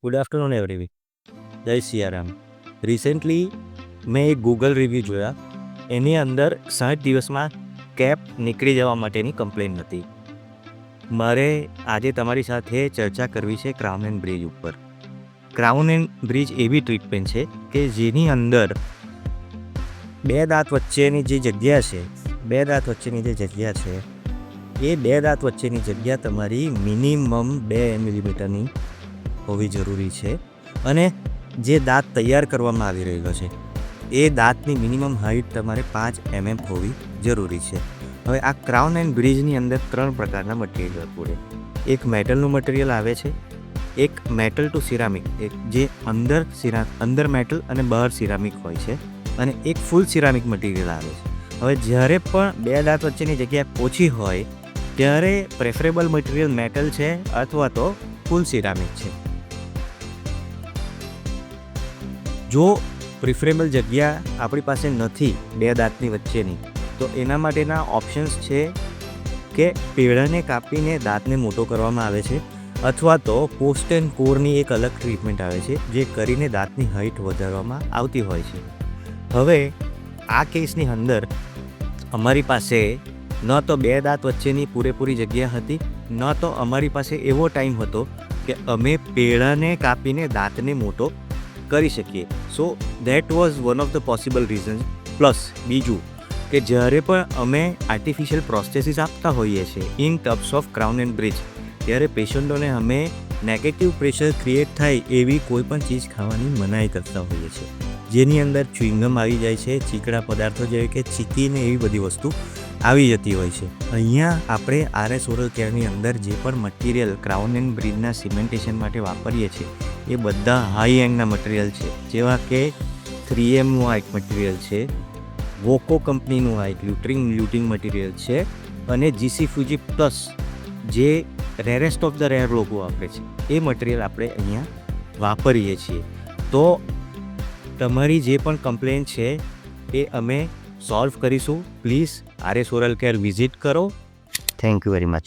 Good afternoon એવરીવી. જય Siyaram. Recently મેં એક ગૂગલ રિવ્યૂ જોયા. એની અંદર 60 દિવસમાં કેપ નીકળી જવા માટેની કમ્પ્લેન હતી. મારે આજે તમારી સાથે ચર્ચા કરવી છે ક્રાઉન એન્ડ બ્રિજ ઉપર. ક્રાઉન એન્ડ બ્રિજ એવી ટ્રીટમેન્ટ છે કે જેની અંદર બે દાંત વચ્ચેની જે જગ્યા છે એ બે દાંત વચ્ચેની જગ્યા તમારી મિનિમમ 2 મિલીમીટરની હોવી જરૂરી છે. અને જે દાંત તૈયાર કરવામાં આવી રહ્યો છે એ દાંતની મિનિમમ હાઇટ તમારે 5 mm હોવી જરૂરી છે. હવે આ ક્રાઉન એન્ડ બ્રિજની અંદર 3 પ્રકારના મટીરિયલ પડે. એક મેટલનું મટીરિયલ આવે છે, એક મેટલ ટુ સિરામિક, જે અંદર મેટલ અને બહાર સિરામિક હોય છે, અને એક ફૂલ સિરામિક મટીરિયલ આવે છે. હવે જ્યારે પણ બે દાંત વચ્ચેની જગ્યા ઓછી હોય ત્યારે પ્રેફરેબલ મટીરિયલ મેટલ છે અથવા તો ફૂલ સિરામિક છે. જો પ્રિફરેબલ જગ્યા આપણી પાસે નથી બે દાંતની વચ્ચેની, તો એના માટેના ઓપ્શન્સ છે કે પેડાને કાપીને દાંતને મોટો કરવામાં આવે છે, અથવા તો પોસ્ટ એન્ડ કોરની એક અલગ ટ્રીટમેન્ટ આવે છે જે કરીને દાંતની હાઇટ વધારવામાં આવતી હોય છે. હવે આ કેસની અંદર અમારી પાસે ન તો બે દાંત વચ્ચેની પૂરેપૂરી જગ્યા હતી, ન તો અમારી પાસે એવો ટાઈમ હતો કે અમે પેડાને કાપીને દાંતને મોટો કરી શકીએ. So that was one of the possible reasons. Plus બીજું કે જ્યારે પણ અમે આર્ટિફિશિયલ પ્રોસ્થેસિસ આપતા હોઈએ છીએ in terms of crown and bridge, ત્યારે પેશન્ટોને અમે નેગેટિવ પ્રેશર ક્રિએટ થાય એવી કોઈ પણ ચીજ ખાવાની મનાઈ કરતા હોઈએ છીએ, જેની અંદર ચ્યુઇંગમ આવી જાય છે, ચીકણા પદાર્થો જેવી કે ચીકીને એવી બધી વસ્તુ આવી જતી હોય છે. અહીંયા આપણે આરએસ ઓરલ કેરની અંદર જે પણ મટીરિયલ ક્રાઉન એન્ડ બ્રિજના સિમેન્ટેશન માટે વાપરીએ છીએ એ બધા હાઈ એન્ડના મટીરિયલ છે, જેવા કે 3Mનું આ એક મટીરિયલ છે, વોકો કંપનીનું આ એક લ્યુટિંગ મટીરિયલ છે, અને જીસી ફ્યુજી પ્લસ જે રેરેસ્ટ ઓફ ધ રેર લોકો વાપરે છે એ મટીરિયલ આપણે અહીંયા વાપરીએ છીએ. તો તમારી જે પણ કમ્પ્લેન છે એ અમે સોલ્વ કરીશું. Please RS oral care visit કરો. Thank you very much.